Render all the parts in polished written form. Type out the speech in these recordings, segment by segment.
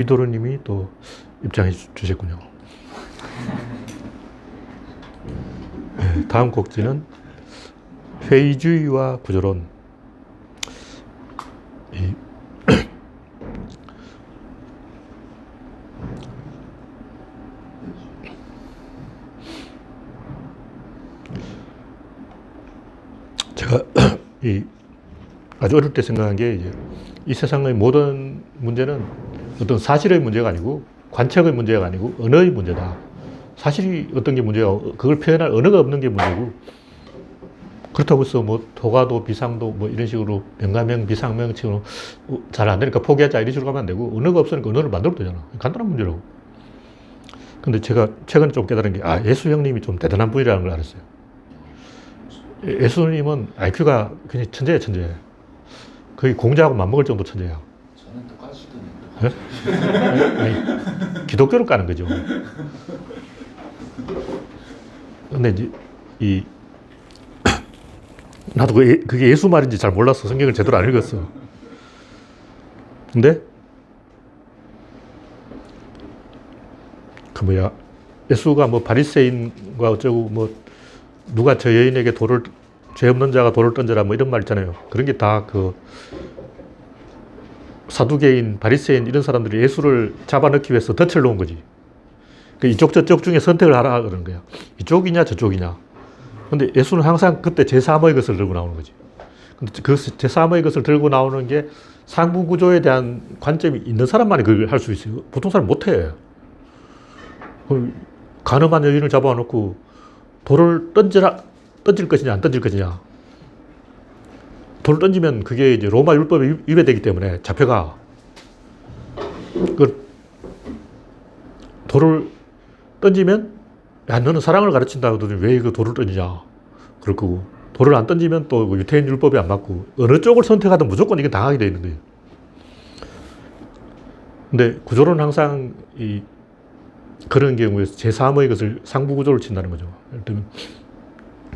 이도르님이 또 입장해 주셨군요. 네, 다음 곡지는 회의주의와 구조론. 제가 아주 어릴 때 생각한 게 이 세상의 모든 문제는 어떤 사실의 문제가 아니고 관측의 문제가 아니고 언어의 문제다. 사실이 어떤 게 문제야. 그걸 표현할 언어가 없는 게 문제고, 그렇다고 해서 뭐 도가도 비상도 뭐 이런 식으로 명가명 비상명칭으로 잘 안 되니까 포기하자 이런 식으로 가면 안 되고, 언어가 없으니까 언어를 만들어도 되잖아. 간단한 문제라고. 근데 제가 최근에 좀 깨달은 게, 예수 형님이 좀 대단한 분이라는 걸 알았어요. 예수님은 IQ가 그냥 천재예요, 천재. 거의 공자하고 맞먹을 정도 천재야. 저는 똑같으시더니 아니, 기독교를 까는 거죠. 근데 이제 나도 그게 예수 말인지 잘 몰라서 성경을 제대로 안 읽었어. 근데 예수가 뭐 바리새인과 어쩌고 뭐 누가 저 여인에게 죄 없는 자가 돌을 던져라 뭐 이런 말 있잖아요. 그런 게 다 사두개인, 바리새인 이런 사람들이 예수를 잡아넣기 위해서 덫을 놓은 거지. 이쪽 저쪽 중에 선택을 하라 그러는 거야. 이쪽이냐 저쪽이냐. 근데 예수는 항상 그때 제3의 것을 들고 나오는 거지. 근데 그 제3의 것을 들고 나오는 게 상부 구조에 대한 관점이 있는 사람만이 그걸 할 수 있어요. 보통 사람 못 해. 가늠한 여인을 잡아놓고 돌을 던질 것이냐 안 던질 것이냐. 돌을 던지면 그게 이제 로마 율법에 위배되기 때문에 잡혀가. 돌을 던지면, 너는 사랑을 가르친다 하더니 왜 그 돌을 던지냐. 그럴 거고, 돌을 안 던지면 또 유태인 율법에 안 맞고, 어느 쪽을 선택하든 무조건 이게 당하게 돼 있는 거예요. 근데 구조론은 항상 그런 경우에서 제3의 것을 상부 구조를 친다는 거죠. 예를 들면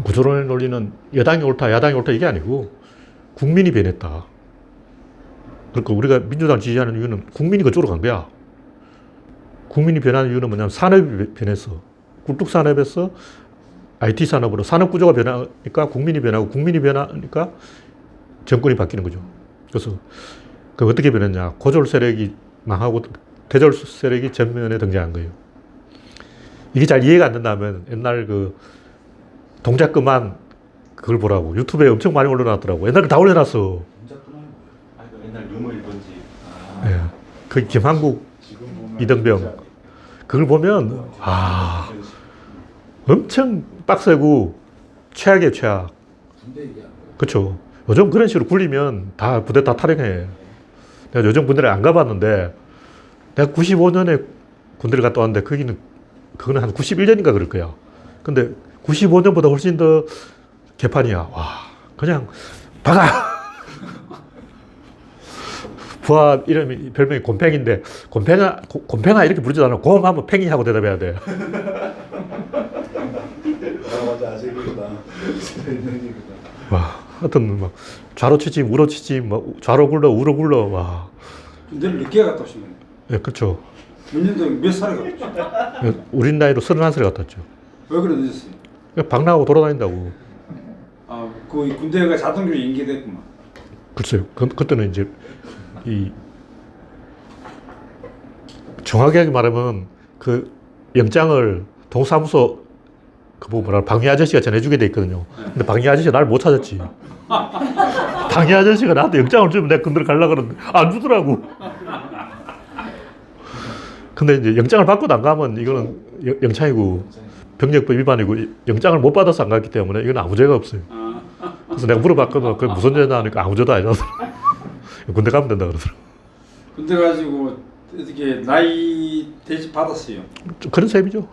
구조론의 논리는 여당이 옳다, 야당이 옳다 이게 아니고 국민이 변했다. 그러니까 우리가 민주당을 지지하는 이유는 국민이 그쪽으로 간 거야. 국민이 변하는 이유는 뭐냐면 산업이 변했어. 굴뚝산업에서 IT 산업으로 산업 구조가 변하니까 국민이 변하고, 국민이 변하니까 정권이 바뀌는 거죠. 그래서 어떻게 변했냐. 고졸 세력이 망하고 대졸 세력이 전면에 등장한 거예요. 이게 잘 이해가 안 된다면 옛날 동작 그만 그걸 보라고. 유튜브에 엄청 많이 올려놨더라고. 옛날에 다 올려놨어. 동작 그만이 뭐예요? 옛날 유머 일본지. 네. 그 김한국, 이등병. 그걸 보면 엄청 빡세고 최악이에요, 최악. 군대 얘기하는 거예요? 그렇죠. 요즘 그런 식으로 굴리면 부대 다 탈영해. 내가 요즘 군대를 안 가봤는데, 내가 95년에 군대를 갔다 왔는데 그거는 한 91년인가 그럴 거야. 근데 95년보다 훨씬 더 개판이야. 그냥 박아. 부하 별명이 곰팽인데, 곰팽아 이렇게 부르지도 않아. 곰 하면 팽이 하고 대답해야 돼. 맞아, 아재기구나. 하여튼 좌로 치지, 우로 치지, 좌로 굴러, 우로 굴러. 군대를 늦게 갔다 오신 거예요? 네, 그렇죠. 몇 년도에 몇 살에 갔다 오셨어요? 우리 나이로 31살에 갔다 왔죠. 왜 그래 늦었어요? 방 나가고 돌아다닌다고. 그 군대가 자동으로 연계됐구만. 글쎄요. 그때는 이제 정확하게 말하면 그 영장을 동사무소 방위 아저씨가 전해주게 돼 있거든요. 근데 방위 아저씨가 날 못 찾았지. 방위 아저씨가 나한테 영장을 주면 내가 군대를 가려고 그러는데 안 주더라고. 근데 이제 영장을 받고도 안 가면 이거는 영창이고 병력법 위반이고, 영장을 못 받아서 안 갔기 때문에 이건 아무 죄가 없어요. 그래서 내가 물어봤거든. 그게 무슨 죄냐 하니까 아무 죄도 아니라서. 군대 가면 된다 그러더라고. 군대 가지고 어떻게 나이 대접 받았어요? 그런 셈이죠.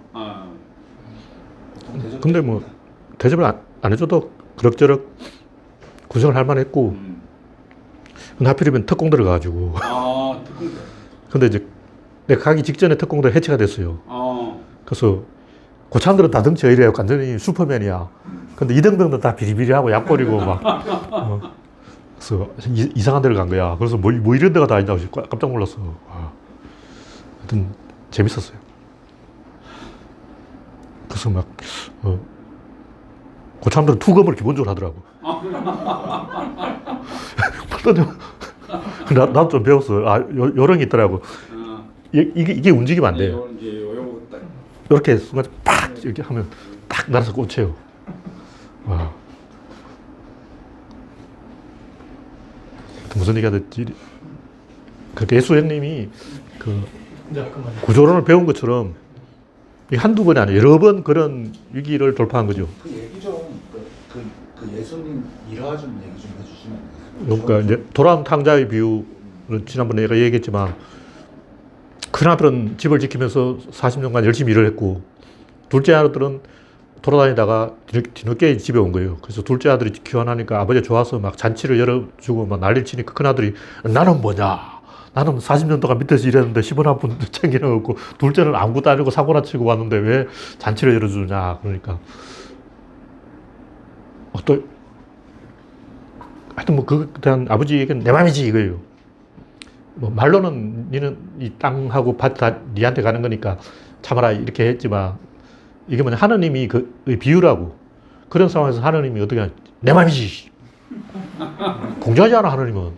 근데 대접을 안 해줘도 그럭저럭 구성을 할 만했고, 근데 하필이면 특공대를 가가지고. 특공대. 근데 이제 내가 가기 직전에 특공대 해체가 됐어요. 그래서 고참들은 다 덩치 이래요. 완전히 슈퍼맨이야. 근데 이등병도 다 비리비리하고 약골이고 그래서 이상한 데를 간 거야. 그래서 뭐 이런 데가 다 있냐고 깜짝 놀랐어. 하여튼 재밌었어요. 그래서 막 그 사람들은 투검을 기본적으로 하더라고. 나도 좀 배웠어. 아, 요령이 있더라고. 이게 움직이면 안 돼요. 이제 요거 딱. 이렇게 순간 팍 이렇게 하면 딱 날아서 꽂혀요. 와. 무슨 얘기가 됐지? 그 대수 형님이 그 구조론을 배운 것처럼 이 한두 번이 아니라 여러 번 그런 위기를 돌파한 거죠. 그 얘기 좀, 그 예수님 일화 좀 얘기 좀 해주시면 안 돼요? 그러니까 이제 도란 탕자의 비유는 지난번에 내가 얘기했지만 큰아들은 집을 지키면서 40년간 열심히 일을 했고 둘째 아들은 돌아다니다가 뒤늦게 집에 온 거예요. 그래서 둘째 아들이 귀환하니까 아버지가 좋아서 막 잔치를 열어주고 막 난리를 치니까 큰아들이 나는 뭐냐? 나는 40년 동안 밑에서 일했는데 10원 한 푼 챙기는 거 없고 둘째는 아무것도 아니고 사고나 치고 왔는데 왜 잔치를 열어주냐? 그러니까 또 하여튼 뭐 그에 대한 아버지에게는 내 맘이지 이거예요. 뭐 말로는 니는 이 땅하고 밭 다 니한테 가는 거니까 참아라 이렇게 했지만 이게 뭐냐 하나님이 그 비유라고. 그런 상황에서 하나님이 어떻게 하냐 내 맘이지. 공정하지 않아 하나님은.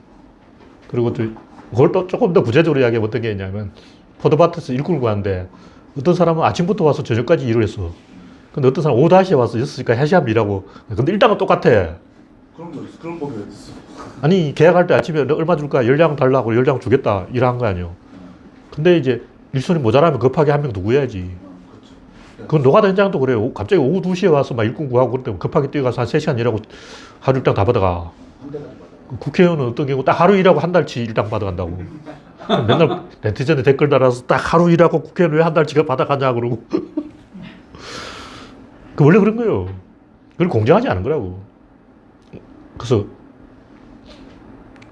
그리고 또 그걸 또 조금 더 구체적으로 이야기하면 어떤 게 있냐면 포도밭에서 일꾼을 구하는데 어떤 사람은 아침부터 와서 저녁까지 일을 했어. 근데 어떤 사람은 오후 5시에 와서 6시까지 1시간 일하고 근데 일당은 똑같아. 그런 법이 어디 있어? 아니 계약할 때 아침에 너 얼마 줄까? 10량 달라고 10량 주겠다 일한 거 아니에요. 근데 이제 일손이 모자라면 급하게 한 명 더 구해야지. 그건 노가다 현장도 그래요. 갑자기 오후 2시에 와서 막 일꾼 구하고 그럴 때 급하게 뛰어가서 한 3시간 일하고 하루 일당 다 받아가. 한 대까지 받아. 국회의원은 어떤 경우 딱 하루 일하고 한 달치 일당 받아간다고. 맨날 네티즌에 댓글 달아서 딱 하루 일하고 국회의원 왜 한 달치가 받아가냐 그러고. 그 원래 그런 거예요. 그걸 공정하지 않은 거라고. 그래서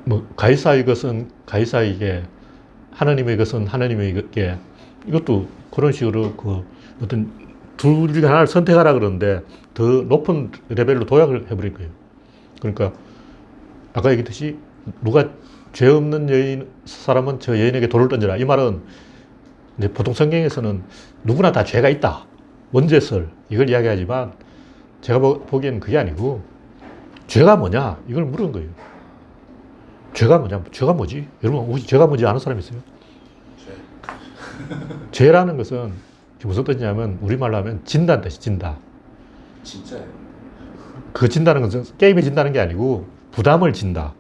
뭐 가이사의 것은 가이사에게 하나님의 것은 하나님에게 이것도 그런 식으로 그 어떤 둘 중에 하나를 선택하라 그러는데 더 높은 레벨로 도약을 해버릴 거예요. 그러니까 아까 얘기했듯이 누가 죄 없는 여인 사람은 저 여인에게 돌을 던져라. 이 말은 이제 보통 성경에서는 누구나 다 죄가 있다. 원죄설 이걸 이야기하지만 제가 보기에는 그게 아니고 죄가 뭐냐 이걸 물은 거예요. 죄가 뭐냐? 죄가 뭐지? 여러분 혹시 죄가 뭔지 아는 사람 있어요? 죄라는 것은 무슨 뜻이냐면 우리말로 하면 진다는 뜻이 진다. 진짜예요? 그 진다는 것은 게임에 진다는 게 아니고 부담을 진다.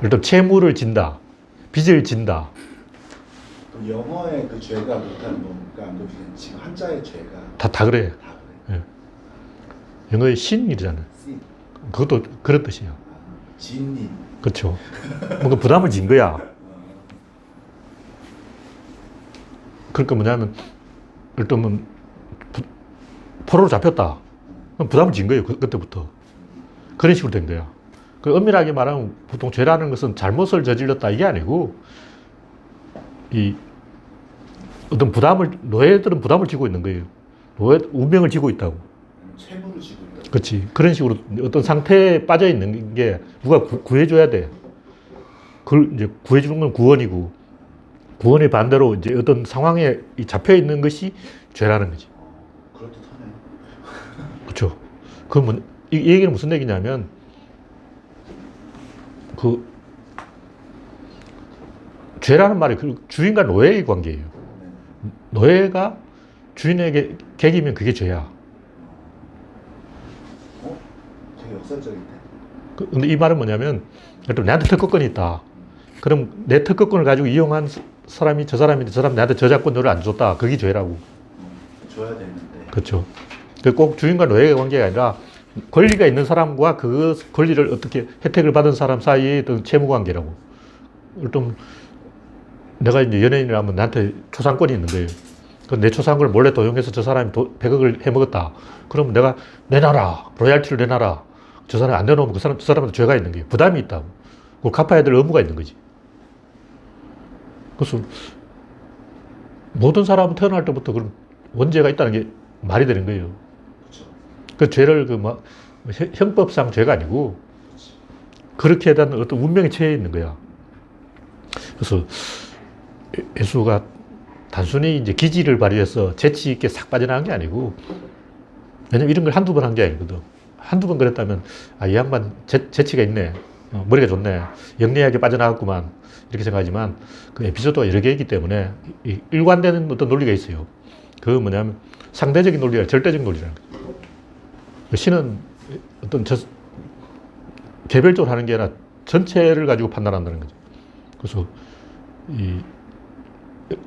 일단 채무를 진다. 빚을 진다. 그럼 영어의 그 죄가 못하는 겁니까? 안 그러면 지금 한자의 죄가 다 그래. 다 그래? 예. 영어의 신이잖아요. 씨. 그것도 그런 뜻이에요. 진님. 그렇죠. 뭔가 부담을 진 거야. 그러니까 뭐냐면 일단은 포로로 잡혔다. 그럼 부담을 진 거예요. 그때부터. 그런 식으로 된 거야. 그 엄밀하게 말하면 보통 죄라는 것은 잘못을 저질렀다 이게 아니고 이 어떤 부담을 노예들은 부담을 지고 있는 거예요. 노예 운명을 지고 있다고. 채무를 지고 있다. 그렇지. 그런 식으로 어떤 상태에 빠져 있는 게 누가 구해줘야 돼. 그걸 이제 구해주는 건 구원이고 구원의 반대로 이제 어떤 상황에 잡혀 있는 것이 죄라는 거지. 그럴듯하네. 그렇죠. 그 뭐, 이 얘기는 무슨 얘기냐면 그 죄라는 말이 그 주인과 노예의 관계예요. 노예가 주인에게 객이면 그게 죄야. 되게 역설적인데. 근데 이 말은 뭐냐면 내한테 특허권이 있다. 그럼 내 특허권을 가지고 이용한 사람이 저 사람인데 저 사람 나한테 저작권료를 안 줬다. 그게 죄라고. 줘야 되는데. 그렇죠. 꼭 주인과 노예의 관계가 아니라 권리가 있는 사람과 그 권리를 어떻게 혜택을 받은 사람 사이의 어떤 채무 관계라고. 좀 내가 이제 연예인이라면 나한테 초상권이 있는 거예요. 내 초상권을 몰래 도용해서 저 사람이 100억을 해먹었다. 그럼 내가 내놔라. 로얄티를 내놔라. 저 사람이 안 내놓으면 저 사람한테 죄가 있는 거예요. 부담이 있다고. 그걸 갚아야 될 의무가 있는 거지. 그래서 모든 사람은 태어날 때부터 그런 원죄가 있다는 게 말이 되는 거예요. 그렇죠. 그 죄를 형법상 죄가 아니고 그렇게 대한 어떤 운명에 처해 있는 거야. 그래서 예수가 단순히 이제 기지를 발휘해서 재치 있게 싹 빠져나간 게 아니고, 왜냐면 이런 걸 한두 번 한 게 아니거든. 한두 번 그랬다면, 아, 이 양반 재치가 있네. 머리가 좋네. 영리하게 빠져나갔구만. 이렇게 생각하지만 그 에피소드가 여러 개이기 때문에 일관되는 어떤 논리가 있어요. 그건 뭐냐면 상대적인 논리가 아니라 절대적인 논리라는 거죠. 신은 어떤 개별적으로 하는 게 아니라 전체를 가지고 판단한다는 거죠. 그래서 이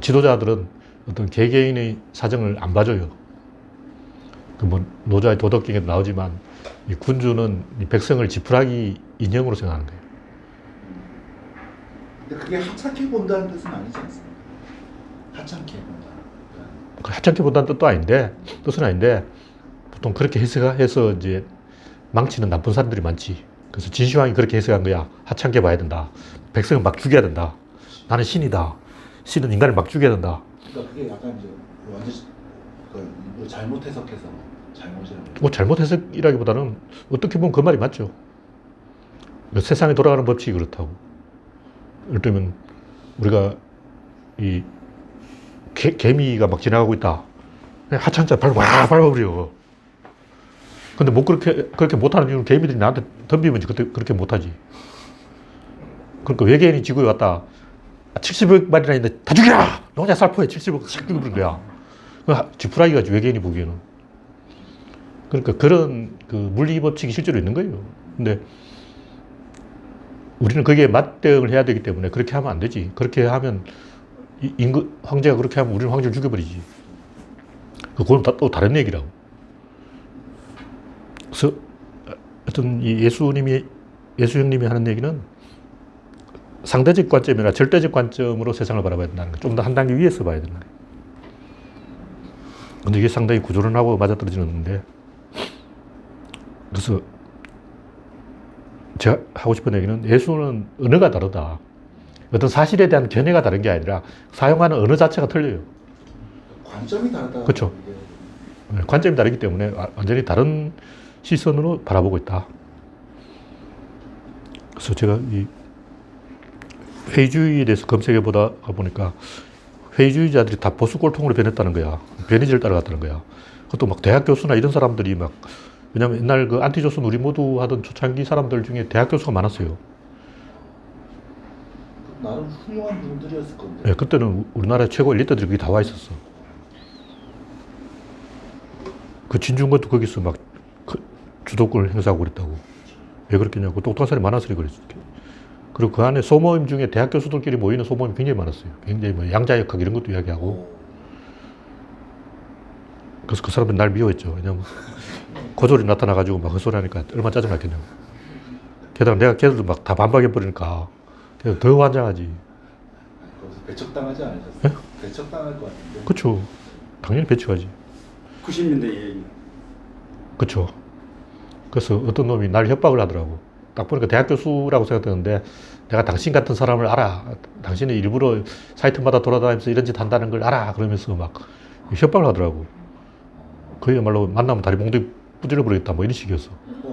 지도자들은 어떤 개개인의 사정을 안 봐줘요. 그 뭐 노자의 도덕경에도 나오지만 이 군주는 이 백성을 지푸라기 인형으로 생각하는 거예요. 근데 그게 하찮게 본다는 뜻은 아니지 않습니까? 하찮게 본다. 그 하찮게 본다는 뜻도 아닌데, 뜻은 아닌데, 보통 그렇게 해석해서 이제 망치는 나쁜 사람들이 많지. 그래서 진시황이 그렇게 해석한 거야. 하찮게 봐야 된다. 백성을 막 죽여야 된다. 나는 신이다. 신은 인간을 막 죽여야 된다. 그러니까 그게 약간 이제 완전 그 잘못 해석해서 잘못이라고. 뭐 잘못 해석이라기보다는 어떻게 보면 그 말이 맞죠. 세상에 돌아가는 법칙이 그렇다고. 예를 들면 우리가 이 개미가 막 지나가고 있다. 하찮게 밟아버려. 근데 못 그렇게 못하는 이유는 개미들이 나한테 덤비면 그렇게 못하지. 그러니까 외계인이 지구에 왔다. 70억 마리나 있는데 다 죽여라! 농자 살포해 70억 싹 죽여버린 거야. 지푸라기가 외계인이 보기에는. 그러니까 그런 그 물리 법칙이 실제로 있는 거예요. 근데 우리는 거기에 맞대응을 해야 되기 때문에 그렇게 하면 안 되지. 그렇게 하면 황제가 그렇게 하면 우리는 황제를 죽여버리지. 그건 또 다른 얘기라고. 그래서 어떤 이 예수 형님이 하는 얘기는 상대적 관점이나 절대적 관점으로 세상을 바라봐야 된다는 거예요. 좀 더 한 단계 위에서 봐야 되는 거예요. 근데 이게 상당히 구조론하고 맞아떨어지는데, 그래서 제가 하고 싶은 얘기는 예수는 언어가 다르다. 어떤 사실에 대한 견해가 다른 게 아니라 사용하는 언어 자체가 틀려요. 관점이 다르다. 그렇죠. 관점이 다르기 때문에 완전히 다른 시선으로 바라보고 있다. 그래서 제가 이 회의주의에 대해서 검색해 보다 보니까 회의주의자들이 다 보수 꼴통으로 변했다는 거야. 변이지를 따라갔다는 거야. 그것도 막 대학 교수나 이런 사람들이 막, 왜냐면 옛날 그 안티조선 우리 모두 하던 초창기 사람들 중에 대학 교수가 많았어요. 나름 훌륭한 분들이었을 건데. 네, 그때는 우리나라 최고 엘리트들이 거기 다 와 있었어. 그 진중권도 거기서 막 주도권을 행사하고 그랬다고. 왜 그랬겠냐고. 똑똑한 사람이 많아서 그랬어. 그리고 그 안에 소모임 중에 대학 교수들끼리 모이는 소모임이 굉장히 많았어요. 굉장히 뭐 양자역학 이런 것도 이야기하고. 그래서 그 사람들이 날 미워했죠. 왜냐면 고졸이 나타나가지고 막 헛소리 하니까 얼마나 짜증났겠냐고. 게다가 내가 걔들도 막 다 반박해버리니까 더 환장하지. 거기서 배척당하지 않으셨어요? 네? 배척당할 것 같은데. 그쵸. 당연히 배척하지. 90년대 얘기. 그쵸. 그래서 어떤 놈이 날 협박을 하더라고. 딱 보니까 대학 교수라고 생각되는데 내가 당신 같은 사람을 알아. 당신이 일부러 사이트마다 돌아다니면서 이런 짓 한다는 걸 알아. 그러면서 막 협박을 하더라고. 그야말로 만나면 다리 몽둥이 부질러 버리겠다. 뭐 이런 식이었어.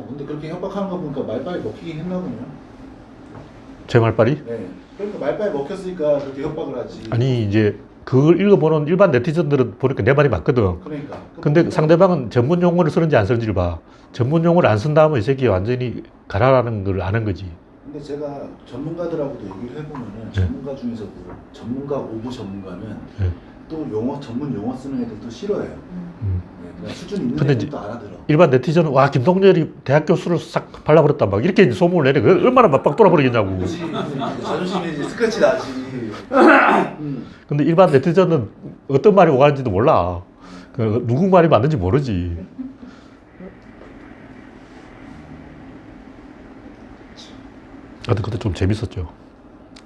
근데 그렇게 협박하는 거 보니까 말빨이 먹히긴 했나 보네요. 제 말빨이? 네. 그러니까 말빨이 먹혔으니까 그렇게 협박을 하지. 아니, 이제 그걸 읽어보는 일반 네티즌들은 보니까 내 말이 맞거든. 그러니까. 근데 상대방은 전문 용어를 쓰는지 안 쓰는지를 봐. 전문 용어를 안 쓴다면 이 새끼 완전히 가라라는 걸 아는 거지. 근데 제가 전문가들하고도 얘기를 해보면은 네. 전문가 중에서도 전문가 오브 전문가는 네. 또 전문 용어 쓰는 애들도 싫어해요. 네, 그냥 수준 있는 근데 애들도 알아들어. 일반 네티즌은 와, 김동열이 대학 교수를 싹 발라버렸다 막 이렇게 소문을 내네. 그 얼마나 맞박 돌아버리겠냐고. 그렇지. 자존심이 이제 스크래치 나지. 근데 일반 네티즌은 어떤 말이 오가는지도 몰라. 그 누구 말이 맞는지 모르지. 하여튼 그때 좀 재밌었죠.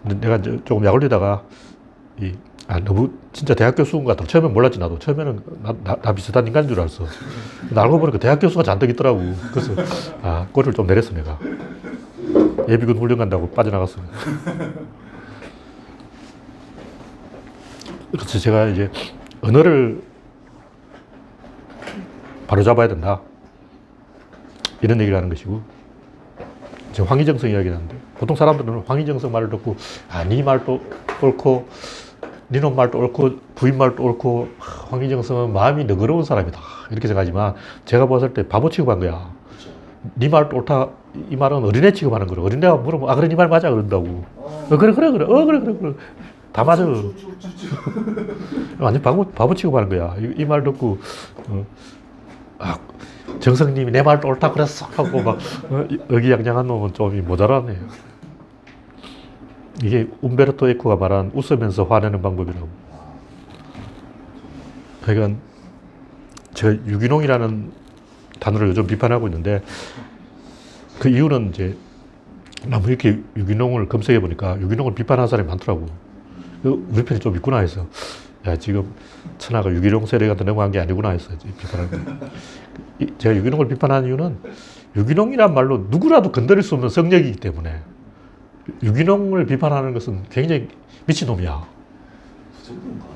근데 내가 이제 조금 약 올리다가 너무 진짜 대학 교수인 것 같아. 처음엔 몰랐지 나도. 처음에는 나 비슷한 인간인 줄 알았어. 근데 알고 보니까 대학 교수가 잔뜩 있더라고. 그래서 꼬리를 좀 내렸어 내가. 예비군 훈련 간다고 빠져나갔어. 그래서 제가 이제 언어를 바로잡아야 된다. 이런 얘기를 하는 것이고, 이제 황희정성 이야기를 하는데, 보통 사람들은 황희정성 말을 듣고, 네 말도 옳고, 니놈 말도 옳고 부인 말도 옳고 황희정성은 마음이 너그러운 사람이다 이렇게 생각하지만 제가 봤을 때 바보 취급한 거야. 그렇죠. 네 말도 옳다 이 말은 어린애 취급하는 거래. 어린애가 물으면 아 그래 네 말 맞아 그런다고. 그래 그래 다 맞아. 완전 바보 취급하는 거야. 이 말 듣고 아 정성님이 내 말도 옳다 그랬어 하고 막 의기양양한 놈은 좀 모자라네. 이게 움베르토 에코가 말한 웃으면서 화내는 방법이라고. 그러니까 제가 유기농이라는 단어를 요즘 비판하고 있는데 그 이유는 이제 나무 이렇게 유기농을 검색해 보니까 유기농을 비판하는 사람이 많더라고. 우리 편이 좀 있구나 해서 야 지금 천하가 유기농 세례가 넘어간 게 아니구나 해서 비판하는 거예요. 제가 유기농을 비판하는 이유는 유기농이란 말로 누구라도 건드릴 수 없는 성역이기 때문에 유기농을 비판하는 것은 굉장히 미친놈이야. 그 정도인가?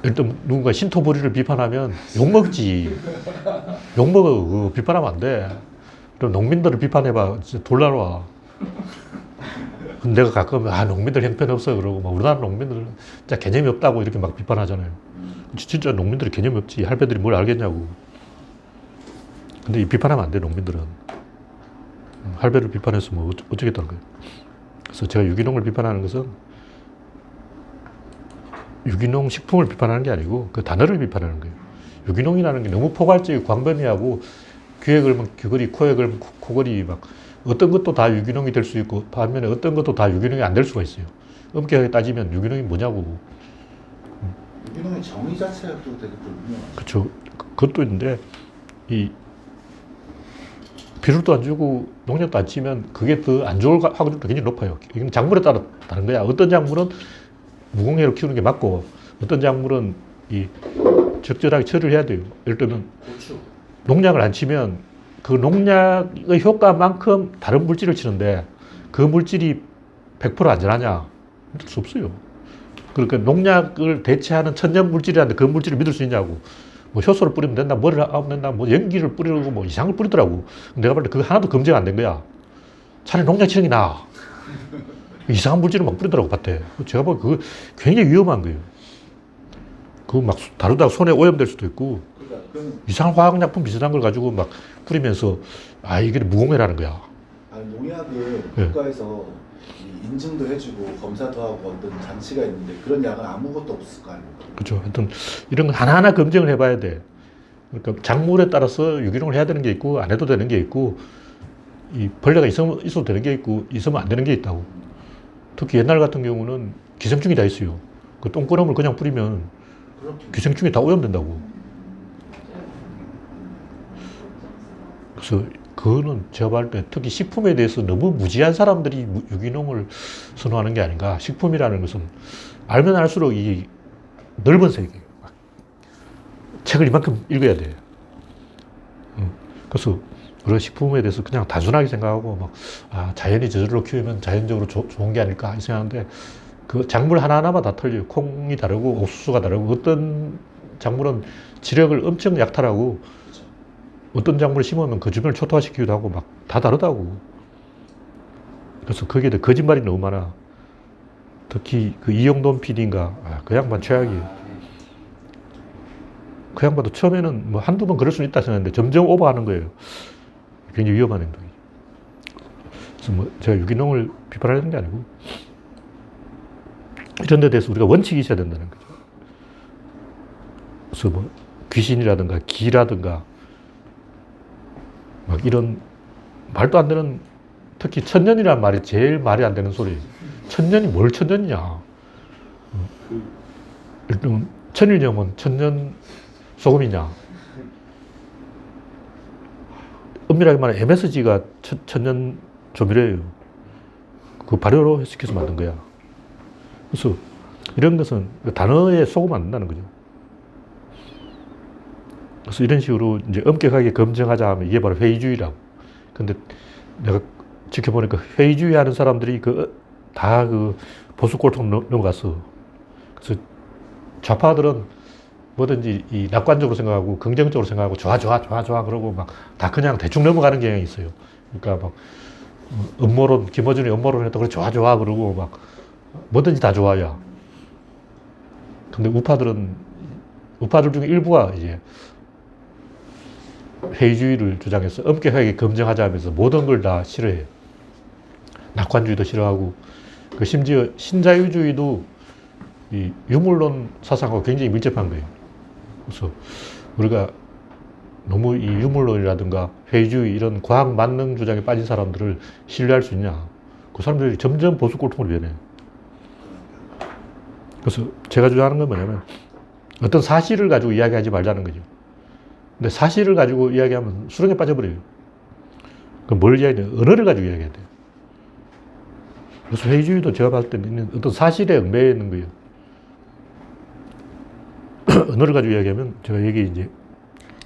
일단 누군가 신토부리를 비판하면 욕먹지. 욕먹어. 그거 비판하면 안 돼. 그럼 농민들을 비판해봐. 진짜 돌나와. 내가 가끔 농민들 형편없어 그러고 막 우리나라 농민들 진짜 개념이 없다고 이렇게 막 비판하잖아요. 진짜 농민들이 개념이 없지. 할배들이 뭘 알겠냐고. 근데 이 비판하면 안 돼, 농민들은. 할배를 비판해서 뭐 어쩌겠다는 거예요. 그래서 제가 유기농을 비판하는 것은 유기농 식품을 비판하는 게 아니고 그 단어를 비판하는 거예요. 유기농이라는 게 너무 포괄적이고 광범위하고 귀에 걸면 귀걸이, 코에 걸면 코걸이 막 어떤 것도 다 유기농이 될 수 있고 반면에 어떤 것도 다 유기농이 안 될 수가 있어요. 엄격하게 따지면 유기농이 뭐냐고. 유기농의 정의 자체가 또 되게 불분명하죠. 그렇죠. 그것도 있는데 이 비료도 안 주고 농약도 안 치면 그게 더 안 좋을 확률도 굉장히 높아요. 이건 작물에 따라 다른 거야. 어떤 작물은 무공해로 키우는 게 맞고 어떤 작물은 이 적절하게 처리를 해야 돼요. 예를 들면 고추. 농약을 안 치면 그 농약의 효과만큼 다른 물질을 치는데 그 물질이 100% 안전하냐? 믿을 수 없어요. 그러니까 농약을 대체하는 천연 물질이라는데 그 물질을 믿을 수 있냐고. 뭐 효소를 뿌리면 된다, 머리를 아우면 된다, 뭐 연기를 뿌리고 뭐 이상을 뿌리더라고. 내가 볼 때 그거 하나도 검증 안 된 거야. 차라리 농약 치는 게 나아. 이상한 물질을 막 뿌리더라고, 밭에. 제가 보기엔 그거 굉장히 위험한 거예요. 그거 막 다루다가 손에 오염될 수도 있고, 그러니까 이상한 화학약품 비슷한 걸 가지고 막 뿌리면서, 아, 이게 무공해라는 거야. 농약을 네. 국가에서 인증도 해주고 검사도 하고 어떤 장치가 있는데 그런 약은 아무것도 없을 거 아닙니까? 그렇죠. 하여튼 이런 거 하나하나 검증을 해봐야 돼. 그러니까 작물에 따라서 유기농을 해야 되는 게 있고, 안 해도 되는 게 있고, 이 벌레가 있어도 되는 게 있고, 있으면 안 되는 게 있다고. 특히 옛날 같은 경우는 기생충이 다 있어요. 그 똥구름을 그냥 뿌리면 그렇군요. 기생충이 다 오염된다고. 그래서 그거는 제가 볼 때 특히 식품에 대해서 너무 무지한 사람들이 유기농을 선호하는 게 아닌가. 식품이라는 것은 알면 알수록 이 넓은 세계예요. 책을 이만큼 읽어야 돼. 그래서 우리가 식품에 대해서 그냥 단순하게 생각하고 막 자연이 저절로 키우면 자연적으로 좋은 게 아닐까 생각하는데 그 작물 하나하나만 다 틀려요. 콩이 다르고 옥수수가 다르고 어떤 작물은 지력을 엄청 약탈하고 어떤 작물을 심으면 그 주변을 초토화시키기도 하고 막 다 다르다고. 그래서 거기에 대해 거짓말이 너무 많아. 특히 그 이영돈 PD인가 그 양반 최악이에요. 그 양반도 처음에는 뭐 한두 번 그럴 수는 있다 생각했는데 점점 오버하는 거예요. 굉장히 위험한 행동이죠. 그래서 뭐 제가 유기농을 비판하는 게 아니고 이런 데 대해서 우리가 원칙이 있어야 된다는 거죠. 그래서 뭐 귀신이라든가 기라든가 막 이런 말도 안 되는, 특히 천년이라는 말이 제일 말이 안 되는 소리예요. 천년이 뭘 천년이냐. 일단 천일염은 천년 소금이냐. 엄밀하게 말하면 MSG가 천년 조미료예요. 그 발효로 시켜서 만든 거야. 그래서 이런 것은 단어에 속으면 안 된다는 거죠. 그래서 이런 식으로 이제 엄격하게 검증하자 하면 이게 바로 회의주의라고. 근데 내가 지켜보니까 회의주의 하는 사람들이 다 보수 꼴통 넘어갔어. 그래서 좌파들은 뭐든지 이 낙관적으로 생각하고 긍정적으로 생각하고 좋아 그러고 막 다 그냥 대충 넘어가는 경향이 있어요. 그러니까 막 음모론, 김어준이 음모론 했다 그래 좋아 그러고 막 뭐든지 다 좋아야. 근데 우파들 중에 일부가 이제 회의주의를 주장해서 엄격하게 검증하자면서 모든 걸 다 싫어해요. 낙관주의도 싫어하고, 그 심지어 신자유주의도 이 유물론 사상하고 굉장히 밀접한 거예요. 그래서 우리가 너무 이 유물론이라든가 회의주의 이런 과학 만능 주장에 빠진 사람들을 신뢰할 수 있냐. 그 사람들이 점점 보수 꼴통으로 변해요. 그래서 제가 주장하는 건 뭐냐면 어떤 사실을 가지고 이야기하지 말자는 거죠. 근데 사실을 가지고 이야기하면 수렁에 빠져버려요. 그럼 뭘 이야기해야 돼요? 언어를 가지고 이야기해야 돼요. 그래서 회의주의도 제가 봤을 때는 어떤 사실에 얽매여 있는 거예요. 언어를 가지고 이야기하면 제가 여기 이제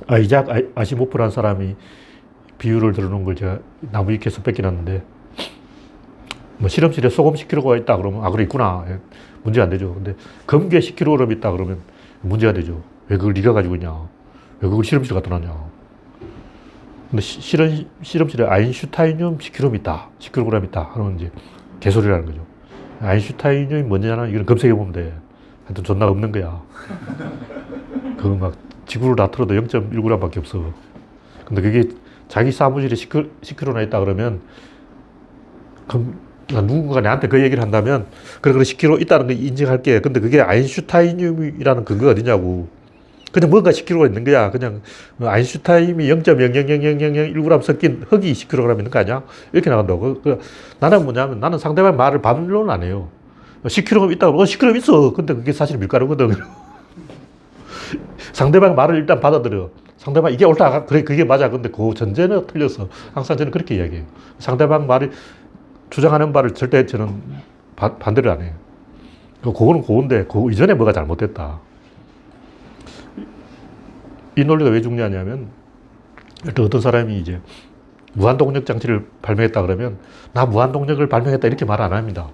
아이작 아시모프라는 사람이 비유를 들어놓은 걸 제가 나무 위키에서 뺏겨놨는데, 뭐 실험실에 소금 10kg가 있다 그러면 그래 있구나. 문제 안 되죠. 근데 검게 10kg 있다 그러면 문제가 되죠. 왜 그걸 네가 가지고 있냐. 왜 그걸 실험실에 갖다 놨냐. 근데 실험실에 아인슈타인륨 10kg 있다. 10kg 있다. 하면 이제 개소리라는 거죠. 아인슈타인륨이 뭐냐는 이건 검색해 보면 돼. 하여튼 존나 없는 거야. 그거 막 지구를 다 틀어도 0.1g 밖에 없어. 근데 그게 자기 사무실에 10kg나 있다 그러면, 그럼 누군가 나한테 그 얘기를 한다면, 그래 10kg 있다는 거 인정할게. 근데 그게 아인슈타인륨이라는 근거가 어디냐고. 그냥 뭔가 10kg가 있는 거야. 그냥 아인슈타인이 0.0000001g 섞인 흙이 10kg 있는 거 아니야? 이렇게 나간다고. 나는 뭐냐면 나는 상대방 말을 반론은 안 해요. 10kg 있다고, 10kg 있어. 근데 그게 사실 밀가루거든. 상대방 말을 일단 받아들여. 상대방 이게 옳다. 그래, 그게 맞아. 근데 그 전제는 틀렸어. 항상 저는 그렇게 이야기해요. 상대방 말이 주장하는 바를 절대 저는 반대를 안 해요. 그거는 그건데, 그 이전에 뭐가 잘못됐다. 이 논리가 왜 중요하냐면, 어떤 사람이 이제 무한동력 장치를 발명했다 그러면, 나 무한동력을 발명했다 이렇게 말 안 합니다.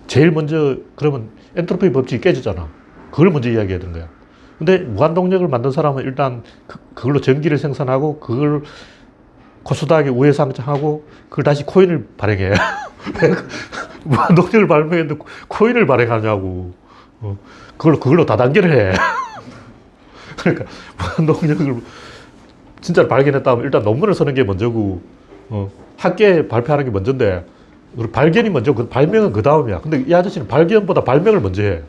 제일 먼저, 그러면 엔트로피 법칙이 깨지잖아. 그걸 먼저 이야기해야 되는 거야. 근데 무한동력을 만든 사람은 일단 그걸로 전기를 생산하고, 그걸 코스닥에 우회상장하고, 그걸 다시 코인을 발행해. 무한동력을 발명했는데 코인을 발행하냐고. 그걸로 다단계를 해. 그러니까 무한동력을 진짜로 발견했다면 일단 논문을 쓰는 게 먼저고, 학계에 발표하는 게 먼저인데, 발견이 먼저, 발명은 그 다음이야. 근데 이 아저씨는 발견보다 발명을 먼저 해.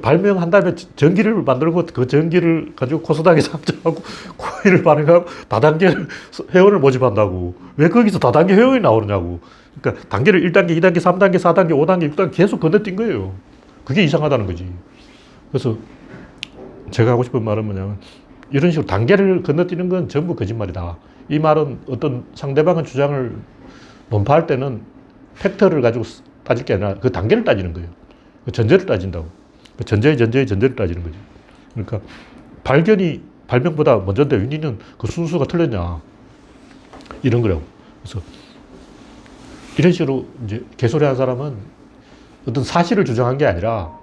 발명한 다음에 전기를 만들고, 그 전기를 가지고 코스닥에 상장하고 코인을 발행하고 다단계 회원을 모집한다고. 왜 거기서 다단계 회원이 나오느냐고. 그러니까 단계를 1단계, 2단계, 3단계, 4단계, 5단계, 6단계 계속 건너뛴 거예요. 그게 이상하다는 거지. 그래서 제가 하고 싶은 말은 뭐냐면, 이런 식으로 단계를 건너뛰는 건 전부 거짓말이다. 이 말은 어떤 상대방의 주장을 논파할 때는 팩터를 가지고 따질 게 아니라 그 단계를 따지는 거예요. 그 전제를 따진다고. 그 전제를 따지는 거죠. 그러니까 발견이 발명보다 먼저인데 윤희는 그 순수가 틀렸냐. 이런 거라고. 그래서 이런 식으로 이제 개소리 한 사람은 어떤 사실을 주장한 게 아니라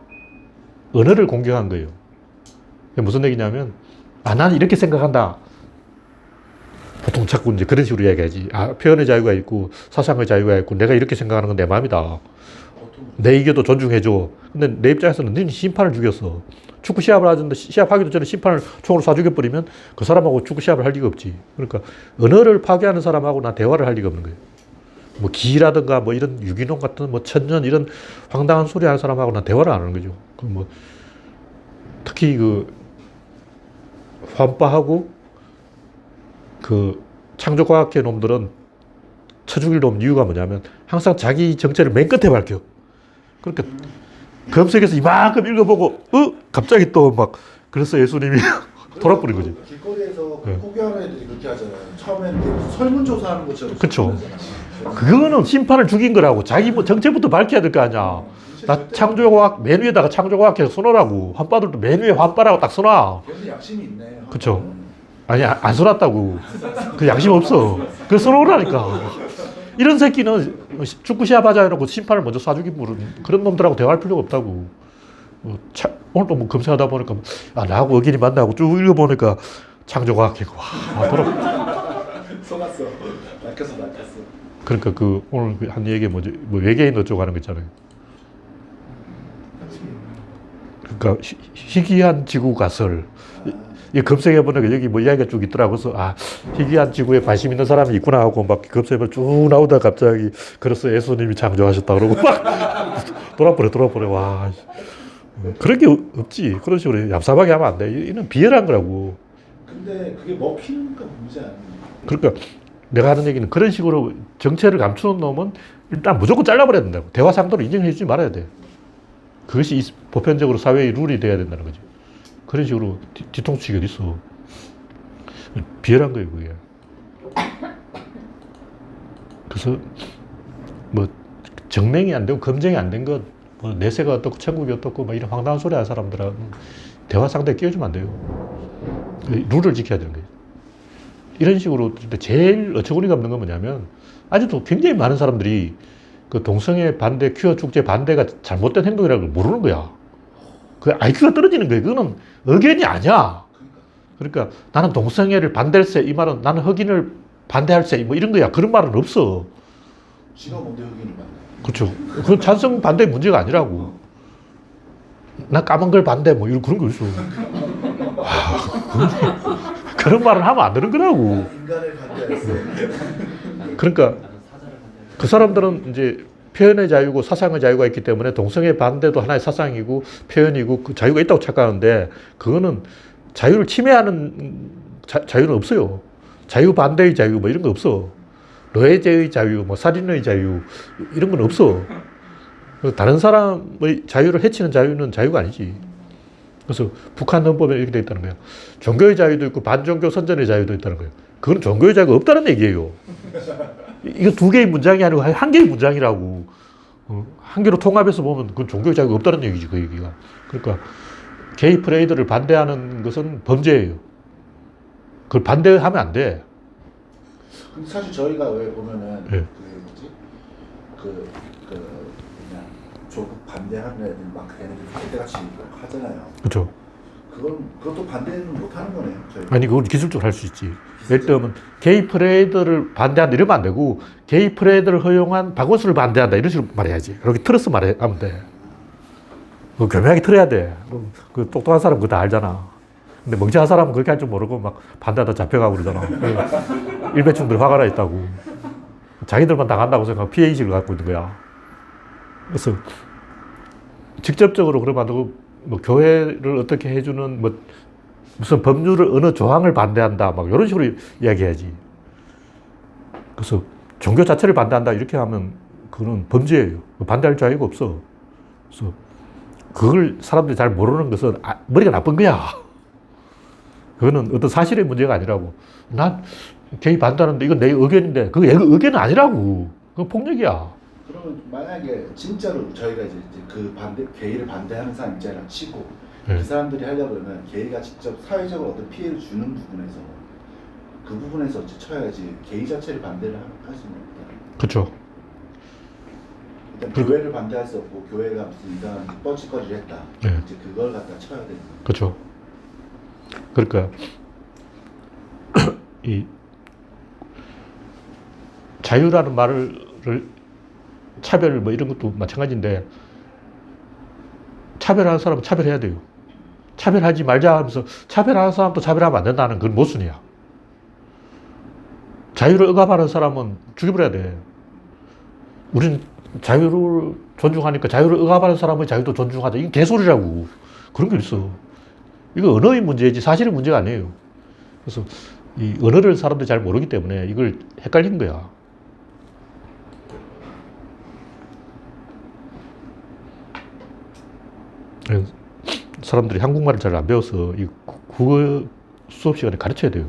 언어를 공격한 거예요. 무슨 얘기냐면, 나는 이렇게 생각한다. 보통 자꾸 이제 그런 식으로 이야기하지. 표현의 자유가 있고, 사상의 자유가 있고, 내가 이렇게 생각하는 건 내 마음이다. 내 의견도 존중해줘. 근데 내 입장에서는 너는 심판을 죽였어. 축구 시합을 하는데 시합하기도 전에 심판을 총으로 쏴 죽여버리면 그 사람하고 축구 시합을 할 리가 없지. 그러니까 언어를 파괴하는 사람하고 나 대화를 할 리가 없는 거예요. 뭐 기라든가 뭐 이런 유기농 같은 뭐 천년 이런 황당한 소리 하는 사람하고 나 대화를 안 하는 거죠. 뭐 특히 그 환빠하고 그 창조과학계 놈들은 쳐죽일 놈 이유가 뭐냐면 항상 자기 정체를 맨 끝에 밝혀. 그러니까 검색해서 이만큼 읽어보고 갑자기 또 막 그래서 예수님이 돌아버린 거지. 길거리에서 포기하는 애들이 그렇게 하잖아요. 처음에는 설문조사하는 것처럼. 그렇죠. 그거는 심판을 죽인 거라고. 자기 뭐 정체부터 밝혀야 될 거 아니야. 나 창조과학 맨 위에다가 창조과학해서 써놓으라고. 환빠들도 맨 위에 환빠라고 딱 써놔. 그래서 양심이 있네. 그렇죠. 아니 안 써놨다고. 그 양심 없어. 그거 써놓으라니까. 이런 새끼는 축구 시합 하자 해놓고 심판을 먼저 쏴주기 그런 놈들하고 대화할 필요가 없다고. 오늘 또 뭐 검색하다 보니까 나하고 의견이 맞나 하고 쭉 읽어보니까 창조과학이고 속았어. 낚였어. 그러니까 그 오늘 한 얘기 뭐지? 뭐 외계인 어쩌고 하는 거 있잖아요. 그러니까 희귀한 지구 가설. 이 검색해보니까 여기 뭐 이야기가 쭉 있더라고. 그래서 희귀한 지구에 관심 있는 사람이 있구나 하고 막 검색해보면 쭉 나오다가 갑자기 그래서 예수님이 창조하셨다 그러고 막 돌아버려. 와. 그런 게 없지. 그런 식으로 얍삽하게 하면 안 돼. 이는 비열한 거라고. 근데 그게 먹히니까 문제 아니에요. 그러니까 내가 하는 얘기는 그런 식으로 정체를 감추는 놈은 일단 무조건 잘라버려야 된다고. 대화 상대로 인정해주지 말아야 돼. 그것이 보편적으로 사회의 룰이 돼야 된다는 거지. 그런 식으로 뒤통수치기 어딨어. 비열한 거예요, 그게. 그래서 뭐 증명이 안 되고 검증이 안 된 것, 뭐 내세가 어떻고 천국이 어떻고 막 이런 황당한 소리 하는 사람들은 대화 상대에 끼워주면 안 돼요. 룰을 지켜야 되는 거예요. 이런 식으로 제일 어처구니가 없는 건 뭐냐면 아직도 굉장히 많은 사람들이 그 동성애 반대, 퀴어 축제 반대가 잘못된 행동이라는 걸 모르는 거야. 그 IQ가 떨어지는 거야. 그거는 의견이 아니야. 그러니까 나는 동성애를 반대할세 이 말은 나는 흑인을 반대할세 뭐 이런 거야. 그런 말은 없어. 지가 뭔데 흑인을 만나? 그렇죠. 그건 찬성 반대 문제가 아니라고. 나 까만 걸 반대 뭐 이런 그런 거 있어. 그런 말은 하면 안 되는 거라고. 인간을 반대했어. 그러니까 그 사람들은 이제 표현의 자유고 사상의 자유가 있기 때문에 동성애 반대도 하나의 사상이고 표현이고 그 자유가 있다고 착각하는데 그거는 자유를 침해하는 자유는 없어요. 자유 반대의 자유 뭐 이런 거 없어. 노예제의 자유, 뭐 살인의 자유 이런 건 없어. 다른 사람의 자유를 해치는 자유는 자유가 아니지. 그래서 북한 헌법에 이렇게 돼 있다는 거예요. 종교의 자유도 있고 반종교 선전의 자유도 있다는 거예요. 그건 종교의 자유가 없다는 얘기예요. 이거 두 개의 문장이 아니고 한 개의 문장이라고. 한 개로 통합해서 보면 그건 종교의 자유가 없다는 얘기지, 그 얘기가. 그러니까 게이 프레이드를 반대하는 것은 범죄예요. 그걸 반대하면 안 돼. 근데 사실 저희가 왜 보면은 네. 그 뭐지 그냥 조국 반대하는 애들 막 걔네들 개떼같이 하잖아요. 그렇죠. 그것도 반대는 못 하는 거네요. 저희. 아니, 그건 기술적으로 할 수 있지. 예를 들면 게이 프레이드를 반대한다 이러면 안 되고 게이 프레이드를 허용한 박원순을 반대한다 이런 식으로 말해야지. 그렇게 틀어서 말하면 돼. 그 교묘하게 틀어야 돼. 그 똑똑한 사람 그거 다 알잖아. 근데 멍청한 사람은 그렇게 할 줄 모르고 막 반대하다 잡혀가고 그러잖아. 일배충들 화가 나 있다고. 자기들만 당한다고 생각하고 피해의식을 갖고 있는 거야. 그래서 직접적으로 그러면 안 되고 뭐 교회를 어떻게 해주는 뭐 무슨 법률을 어느 조항을 반대한다 막 이런 식으로 이야기해야지. 그래서 종교 자체를 반대한다 이렇게 하면 그거는 범죄예요. 반대할 자유가 없어. 그래서 그걸 사람들이 잘 모르는 것은 머리가 나쁜 거야. 그거는 어떤 사실의 문제가 아니라고. 난 게이 반대하는데 이건 내 의견인데 그거 의견은 아니라고. 그건 폭력이야. 그러면 만약에 진짜로 저희가 이제 그 게이를 반대하는 사람 입장이랑 치고 네. 그 사람들이 하려면 게이가 직접 사회적으로 어떤 피해를 주는 부분에서 그 부분에서 이제 쳐야지 게이 자체를 반대를 할 수는 없다. 그렇죠. 일단 교회를 반대할 수 없고 교회가 무슨 이상한 뻘짓거리를 했다. 네. 이제 그걸 갖다 쳐야 되는. 그렇죠. 그러니까 이 자유라는 말을 차별 뭐 이런 것도 마찬가지인데 차별하는 사람은 차별해야 돼요. 차별하지 말자 하면서 차별하는 사람도 차별하면 안 된다는 그건 모순이야. 자유를 억압하는 사람은 죽여버려야 돼. 우리는 자유를 존중하니까 자유를 억압하는 사람의 자유도 존중하자. 이게 개소리라고. 그런 게 있어. 이거 언어의 문제지 사실의 문제가 아니에요. 그래서 이 언어를 사람들이 잘 모르기 때문에 이걸 헷갈리는 거야. 사람들이 한국말을 잘 안 배워서 이 국어 수업 시간에 가르쳐야 돼요.